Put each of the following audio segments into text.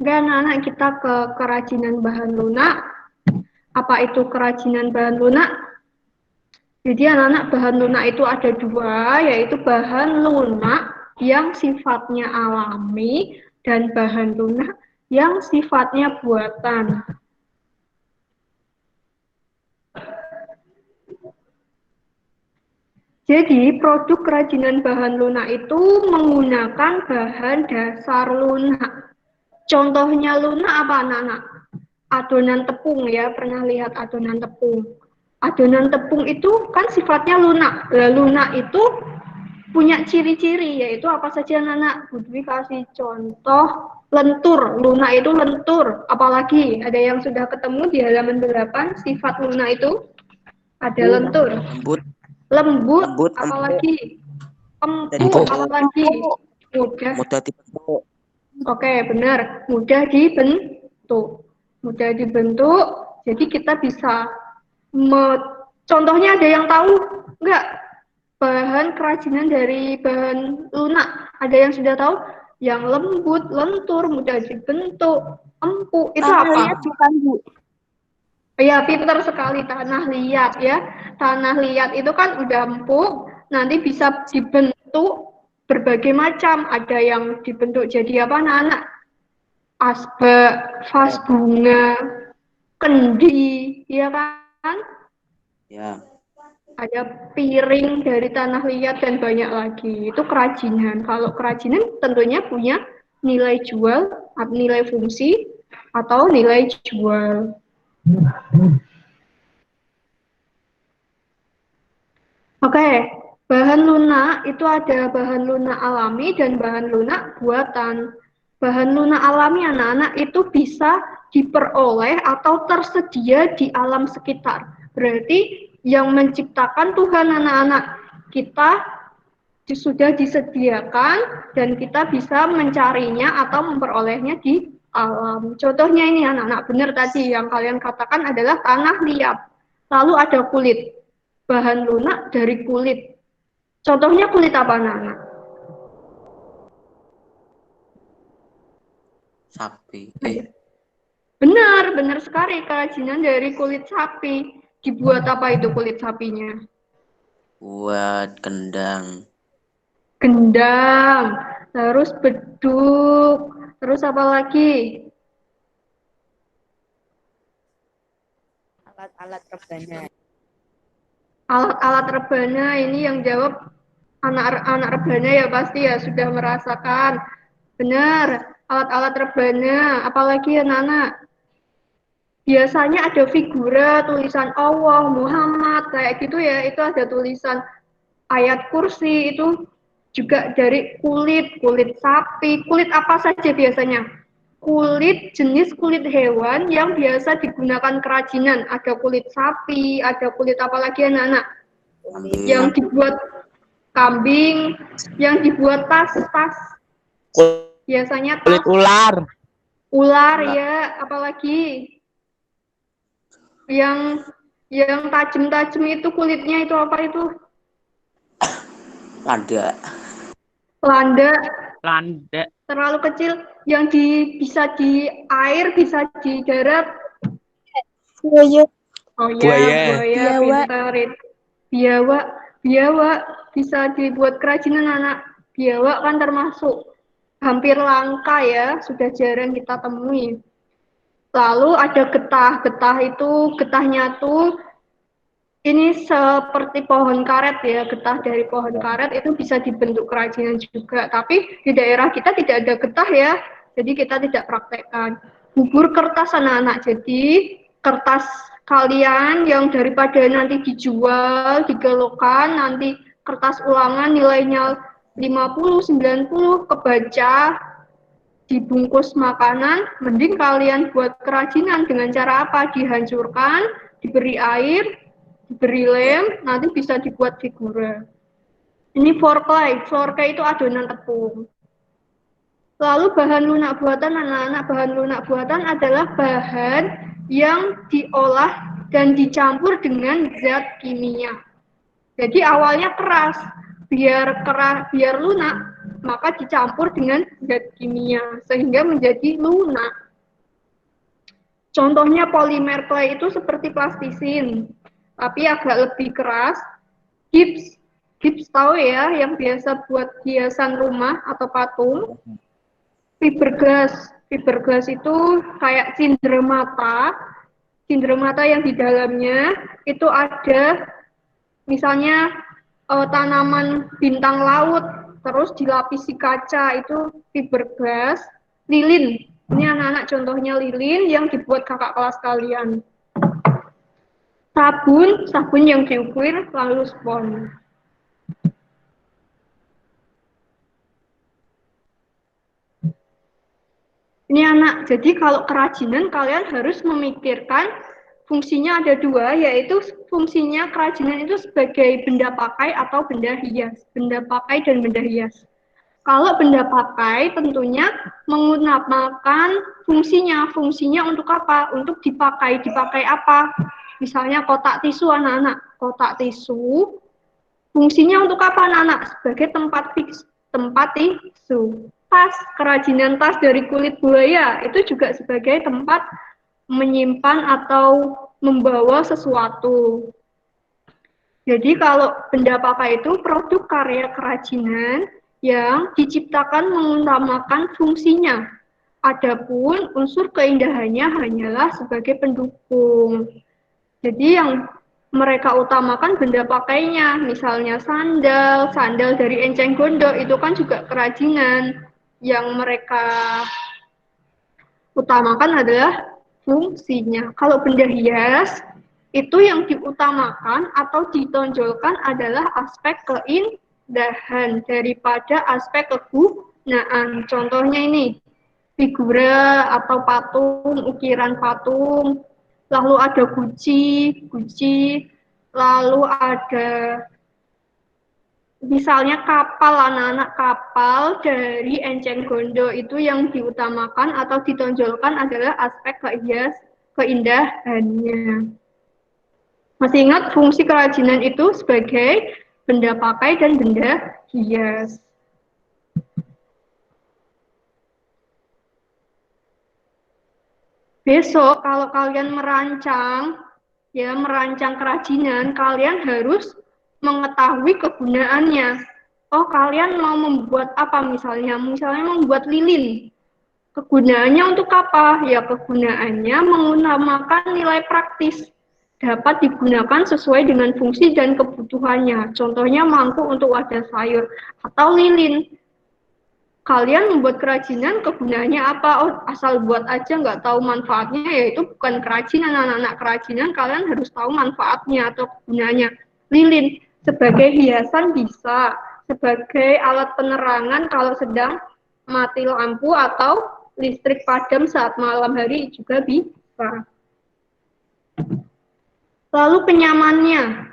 Enggak, anak-anak, kita ke kerajinan bahan lunak. Apa itu kerajinan bahan lunak? Jadi anak-anak, bahan lunak itu ada dua, yaitu bahan lunak yang sifatnya alami dan bahan lunak yang sifatnya buatan. Jadi produk kerajinan bahan lunak itu menggunakan bahan dasar lunak. Contohnya lunak apa, anak-anak? Adonan tepung ya, pernah lihat adonan tepung. Adonan tepung itu kan sifatnya lunak. Lunak itu punya ciri-ciri, yaitu apa saja, anak-anak? Budwi kasih contoh lentur. Lunak itu lentur. Apalagi ada yang sudah ketemu di halaman 8 sifat lunak itu ada lentur. Lembut, apalagi empuk, apalagi mudah dibentuk. Oke, benar. Mudah dibentuk. Mudah dibentuk, jadi kita bisa contohnya ada yang tahu enggak? Bahan kerajinan dari bahan lunak. Ada yang sudah tahu? Yang lembut, lentur, mudah dibentuk, empuk. Itu tanah apa? liat bukan, Bu? Ya, pintar sekali, tanah liat ya. Tanah liat itu kan udah empuk, nanti bisa dibentuk berbagai macam. Ada yang dibentuk jadi apa, anak-anak? Asbak, vas bunga, kendi, ya kan? Ya. Ada piring dari tanah liat dan banyak lagi. Itu kerajinan. Kalau kerajinan tentunya punya nilai jual, nilai fungsi, atau nilai jual. Oke, bahan lunak itu ada bahan lunak alami dan bahan lunak buatan. Bahan lunak alami, anak-anak, itu bisa diperoleh atau tersedia di alam sekitar. Berarti yang menciptakan Tuhan, anak-anak. Kita sudah disediakan dan kita bisa mencarinya atau memperolehnya di alam. Contohnya ini, anak-anak, benar tadi yang kalian katakan adalah tanah liat. Lalu ada kulit. Bahan lunak dari kulit. Contohnya kulit apa, anak-anak? Sapi. Benar, benar sekali. Kerajinan dari kulit sapi. Dibuat apa itu kulit sapinya? Buat kendang. Gendang, terus beduk, terus apa lagi? Alat-alat rebana. Alat-alat rebana, ini yang jawab anak-anak rebana ya, pasti ya sudah merasakan. Benar, alat-alat rebana, apalagi anak-anak? Biasanya ada figura tulisan Allah, Muhammad, kayak gitu ya, itu ada tulisan ayat kursi, itu juga dari kulit sapi. Kulit apa saja biasanya? Kulit, jenis kulit hewan yang biasa digunakan kerajinan. Ada kulit sapi, ada kulit apa lagi, anak-anak? Yang dibuat kambing, yang dibuat tas-tas. Biasanya tas. Kulit ular. Ular ya, apalagi? Yang tajam-tajam itu kulitnya itu apa itu? Landa. Terlalu kecil, yang bisa di air, bisa di darat. Buaya. Oh ya, buaya, pintar. Biawak bisa dibuat kerajinan, anak. Biawak kan termasuk hampir langka ya, sudah jarang kita temui. Lalu ada getah. Getahnya tuh ini seperti pohon karet ya, getah dari pohon karet itu bisa dibentuk kerajinan juga. Tapi di daerah kita tidak ada getah ya, jadi kita tidak praktekkan. Bubur kertas, anak-anak. Jadi kertas kalian yang daripada nanti dijual, digelokan, nanti kertas ulangan nilainya 50, 90, kebaca, dibungkus makanan, mending kalian buat kerajinan dengan cara apa? Dihancurkan, diberi air, diberi lem, nanti bisa dibuat figura. Ini floorclay itu adonan tepung. Lalu bahan lunak buatan, anak-anak, bahan lunak buatan adalah bahan yang diolah dan dicampur dengan zat kimia. Jadi awalnya keras, biar lunak, maka dicampur dengan zat kimia sehingga menjadi lunak. Contohnya polimer clay itu seperti plastisin, tapi agak lebih keras. Gips tahu ya, yang biasa buat hiasan rumah atau patung. Fiberglass itu kayak cenderamata yang di dalamnya itu ada misalnya tanaman bintang laut, terus dilapisi kaca, itu fiberglass. Lilin, ini anak-anak contohnya lilin yang dibuat kakak kelas kalian. Sabun yang diukir lalu spons. Ini anak, jadi kalau kerajinan kalian harus memikirkan fungsinya ada dua, yaitu fungsinya kerajinan itu sebagai benda pakai atau benda hias. Benda pakai dan benda hias. Kalau benda pakai tentunya menggunakan fungsinya untuk apa? Untuk dipakai apa? Misalnya kotak tisu anak-anak. Kotak tisu fungsinya untuk apa anak-anak? Sebagai tempat tisu. Tas, kerajinan tas dari kulit buaya itu juga sebagai tempat menyimpan atau membawa sesuatu. Jadi kalau benda pakai itu produk karya kerajinan yang diciptakan mengutamakan fungsinya. Adapun unsur keindahannya hanyalah sebagai pendukung. Jadi yang mereka utamakan benda pakainya, misalnya sandal dari enceng gondok itu kan juga kerajinan. Yang mereka utamakan adalah fungsinya. Kalau benda hias itu yang diutamakan atau ditonjolkan adalah aspek keindahan daripada aspek kegunaan. Contohnya ini figura atau patung, ukiran patung, lalu ada guci, lalu ada misalnya kapal, anak-anak kapal dari enceng gondok, itu yang diutamakan atau ditonjolkan adalah aspek keindahannya. Masih ingat fungsi kerajinan itu sebagai benda pakai dan benda hias. Besok kalau kalian merancang kerajinan, kalian harus mengetahui kegunaannya. Oh, kalian mau membuat apa misalnya? Misalnya membuat lilin. Kegunaannya untuk apa? Ya, kegunaannya mengutamakan nilai praktis. Dapat digunakan sesuai dengan fungsi dan kebutuhannya. Contohnya mangkuk untuk wadah sayur atau lilin. Kalian membuat kerajinan, kegunaannya apa? Oh, asal buat aja nggak tahu manfaatnya, ya itu bukan kerajinan. Anak-anak kerajinan kalian harus tahu manfaatnya atau kegunaannya. Lilin sebagai hiasan bisa, sebagai alat penerangan kalau sedang mati lampu atau listrik padam saat malam hari juga bisa. Lalu kenyamanan,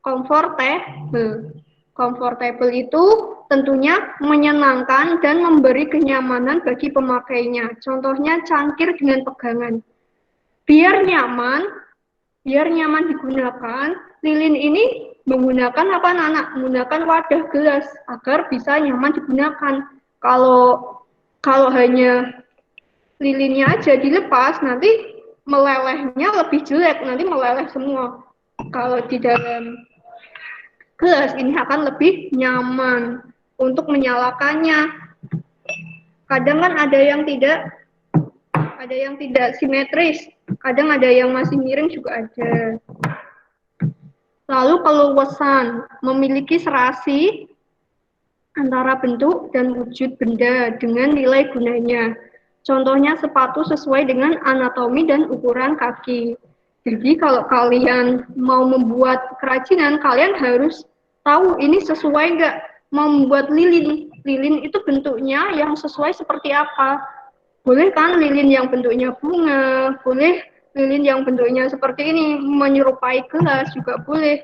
comfortable. Comfortable itu tentunya menyenangkan dan memberi kenyamanan bagi pemakainya. Contohnya cangkir dengan pegangan. Biar nyaman digunakan, lilin ini menggunakan apa anak-anak? Menggunakan wadah gelas agar bisa nyaman digunakan. Kalau hanya lilinnya aja dilepas, nanti melelehnya lebih jelek, nanti meleleh semua. Kalau di dalam gelas ini akan lebih nyaman untuk menyalakannya. Kadang kan ada yang tidak simetris, kadang ada yang masih miring juga ada. Lalu keluasan, memiliki serasi antara bentuk dan wujud benda dengan nilai gunanya. Contohnya sepatu sesuai dengan anatomi dan ukuran kaki. Jadi kalau kalian mau membuat kerajinan, kalian harus tahu ini sesuai nggak. Mau membuat lilin itu bentuknya yang sesuai seperti apa. Boleh kan lilin yang bentuknya bunga, boleh lilin yang bentuknya seperti ini, menyerupai gelas juga boleh.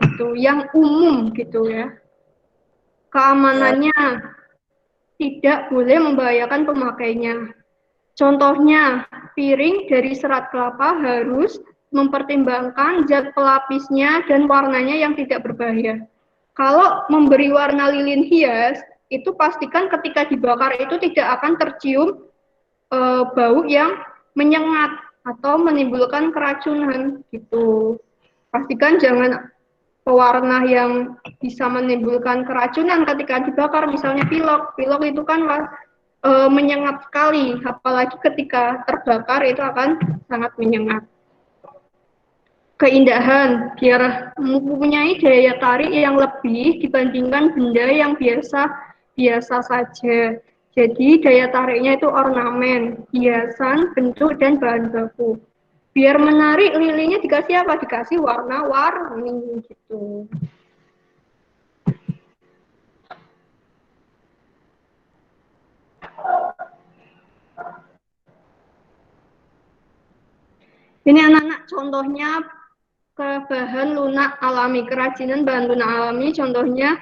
Itu yang umum gitu ya. Keamanannya tidak boleh membahayakan pemakainya. Contohnya, piring dari serat kelapa harus mempertimbangkan zat pelapisnya dan warnanya yang tidak berbahaya. Kalau memberi warna lilin hias, itu pastikan ketika dibakar itu tidak akan tercium bau yang menyengat atau menimbulkan keracunan gitu. Pastikan jangan pewarna yang bisa menimbulkan keracunan ketika dibakar, misalnya pilok. Pilok itu kan menyengat sekali, apalagi ketika terbakar itu akan sangat menyengat. Keindahan, biar mempunyai daya tarik yang lebih dibandingkan benda yang biasa saja. Jadi daya tariknya itu ornamen, hiasan, bentuk, dan bahan baku. Biar menarik, lilinnya dikasih apa? Dikasih warna-warni gitu. Ini anak-anak contohnya ke bahan lunak alami, kerajinan bahan lunak alami. Contohnya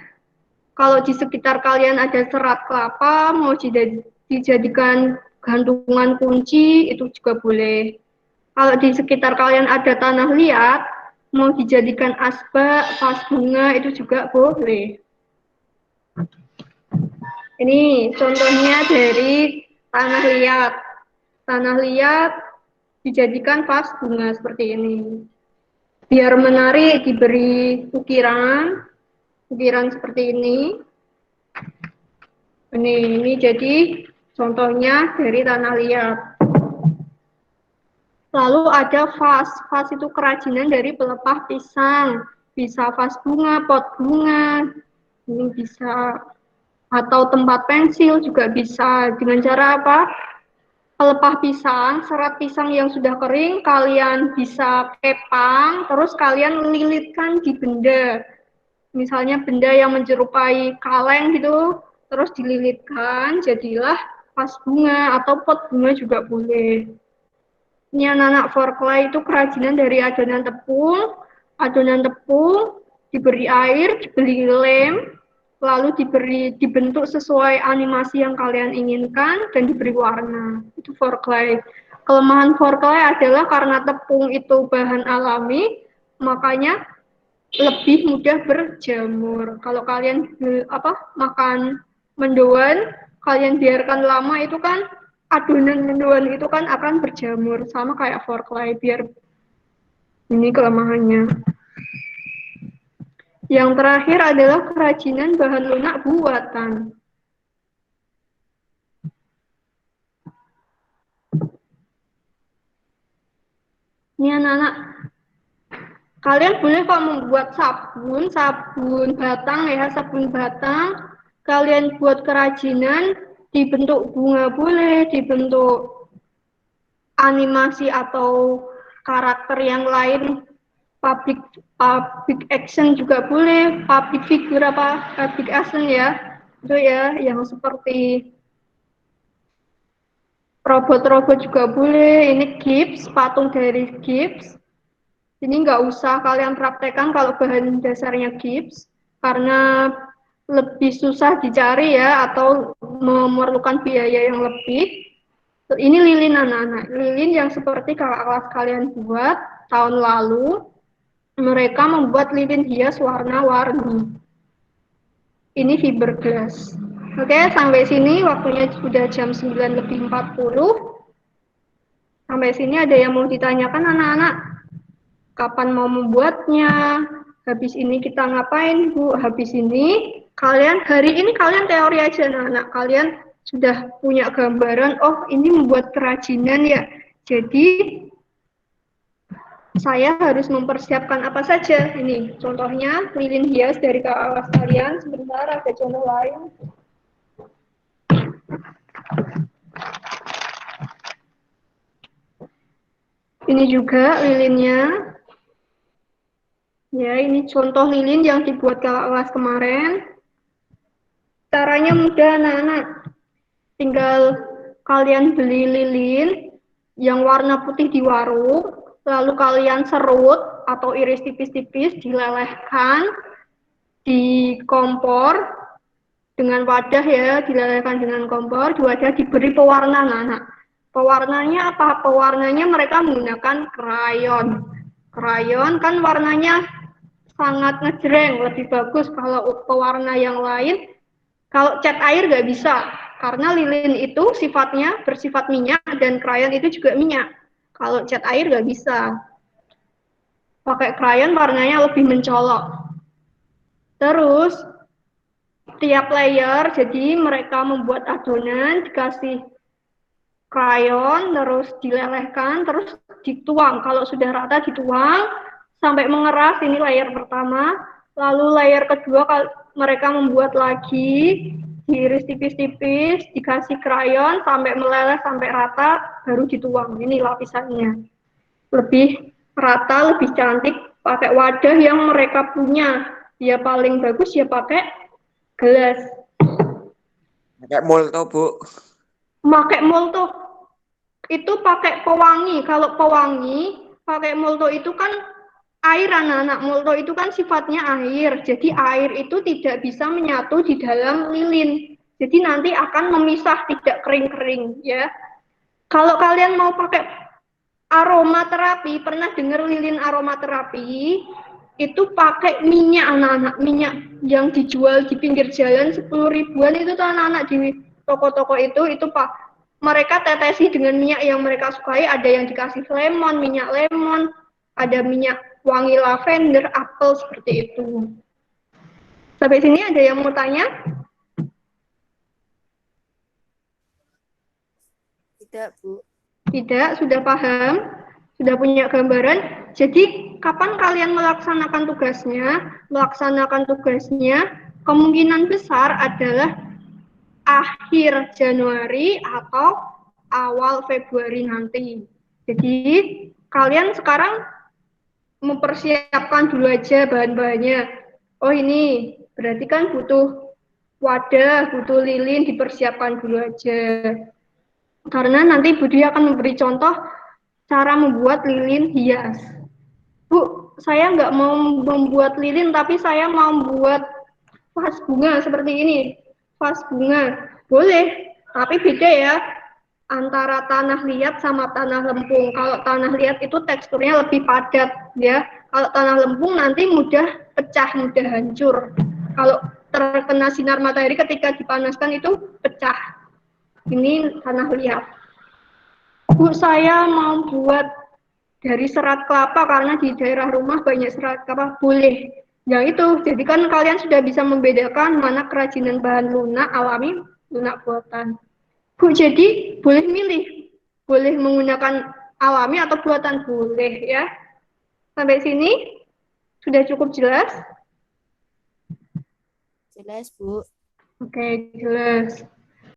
kalau di sekitar kalian ada serat kelapa, mau dijadikan gantungan kunci, itu juga boleh. Kalau di sekitar kalian ada tanah liat, mau dijadikan asbak, vas bunga, itu juga boleh. Ini contohnya dari tanah liat. Tanah liat dijadikan vas bunga seperti ini. Biar menarik, diberi ukiran seperti ini. Ini jadi contohnya dari tanah liat. Lalu ada vas. Vas itu kerajinan dari pelepah pisang. Bisa vas bunga, pot bunga. Ini bisa. Atau tempat pensil juga bisa. Dengan cara apa? Pelepah pisang, serat pisang yang sudah kering, kalian bisa kepang, terus kalian lilitkan di benda. Misalnya benda yang menyerupai kaleng gitu, terus dililitkan, jadilah vas bunga atau pot bunga juga boleh. Ini anak-anak forklay itu kerajinan dari adonan tepung diberi air, diberi lem, lalu dibentuk sesuai animasi yang kalian inginkan dan diberi warna. Itu forklay. Kelemahan forklay adalah karena tepung itu bahan alami, makanya lebih mudah berjamur. Kalau kalian makan mendoan, kalian biarkan lama itu kan adonan mendoan itu kan akan berjamur sama kayak forklay. Biar ini kelemahannya. Yang terakhir adalah kerajinan bahan lunak buatan. Ini anak-anak, kalian boleh kok membuat sabun batang ya, sabun batang. Kalian buat kerajinan dibentuk bunga boleh, dibentuk animasi atau karakter yang lain, public action juga boleh, public figure public action ya, itu ya yang seperti robot-robot juga boleh. Ini gips, patung dari gips. Ini nggak usah kalian praktekkan kalau bahan dasarnya gips, karena lebih susah dicari ya, atau memerlukan biaya yang lebih. Ini lilin anak-anak, lilin yang seperti kakak kelas kalian buat tahun lalu. Mereka membuat lilin hias warna-warni. Ini fiberglass. Oke, sampai sini waktunya sudah jam 9:40. Sampai sini ada yang mau ditanyakan anak-anak? Kapan mau membuatnya? Habis ini kita ngapain, Bu? Habis ini hari ini kalian teori aja anak-anak. Kalian sudah punya gambaran, oh ini membuat kerajinan ya. Jadi saya harus mempersiapkan apa saja. Ini contohnya lilin hias dari kakak kalian. Sebentar, ada contoh lain. Ini juga lilinnya. Ya, ini contoh lilin yang dibuat kakak kelas kemarin. Caranya mudah anak-anak. Tinggal kalian beli lilin yang warna putih di warung, lalu kalian serut atau iris tipis-tipis, dilelehkan di kompor dengan wadah ya, dilelehkan dengan kompor, di wadah diberi pewarna anak-anak. Pewarnanya apa? Pewarnanya mereka menggunakan krayon. Krayon kan warnanya sangat ngejreng, lebih bagus. Kalau pewarna yang lain, kalau cat air nggak bisa, karena lilin itu sifatnya bersifat minyak dan krayon itu juga minyak. Kalau cat air nggak bisa. Pakai krayon warnanya lebih mencolok. Terus tiap layer, jadi mereka membuat adonan, dikasih krayon, terus dilelehkan, terus dituang. Kalau sudah rata dituang, sampai mengeras, ini layer pertama. Lalu layer kedua, mereka membuat lagi, diiris tipis-tipis, dikasih krayon, sampai meleleh, sampai rata, baru dituang. Ini lapisannya. Lebih rata, lebih cantik, pakai wadah yang mereka punya. Ya paling bagus ya pakai gelas. Pakai molto, Bu. Pakai molto itu pakai pewangi. Kalau pewangi pakai molto itu kan air, anak-anak. Molto itu kan sifatnya air. Jadi air itu tidak bisa menyatu di dalam lilin. Jadi nanti akan memisah, tidak kering-kering ya. Kalau kalian mau pakai aromaterapi, pernah dengar lilin aromaterapi? Itu pakai minyak, anak-anak. Minyak yang dijual di pinggir jalan 10 ribuan itu tuh anak-anak di toko-toko itu Pak. Mereka tetesi dengan minyak yang mereka sukai, ada yang dikasih lemon, minyak lemon, ada minyak wangi lavender, apel, seperti itu. Sampai sini ada yang mau tanya? Tidak, Bu. Tidak, sudah paham? Sudah punya gambaran? Jadi, kapan kalian melaksanakan tugasnya? Melaksanakan tugasnya kemungkinan besar adalah akhir Januari atau awal Februari nanti. Jadi, kalian sekarang mempersiapkan dulu aja bahan-bahannya. Oh ini, berarti kan butuh wadah, butuh lilin, dipersiapkan dulu aja. Karena nanti Budi akan memberi contoh cara membuat lilin hias. Bu, saya nggak mau membuat lilin, tapi saya mau membuat vas bunga seperti ini. Vas bunga, boleh, tapi beda ya antara tanah liat sama tanah lempung. Kalau tanah liat itu teksturnya lebih padat ya. Kalau tanah lempung nanti mudah pecah, mudah hancur. Kalau terkena sinar matahari ketika dipanaskan itu pecah. Ini tanah liat. Bu, saya mau buat dari serat kelapa karena di daerah rumah banyak serat kelapa. Boleh. Yang itu, jadi kan kalian sudah bisa membedakan mana kerajinan bahan lunak alami, lunak buatan. Bu, jadi boleh milih. Boleh menggunakan alami atau buatan, boleh ya. Sampai sini sudah cukup jelas? Jelas, Bu. Oke, jelas.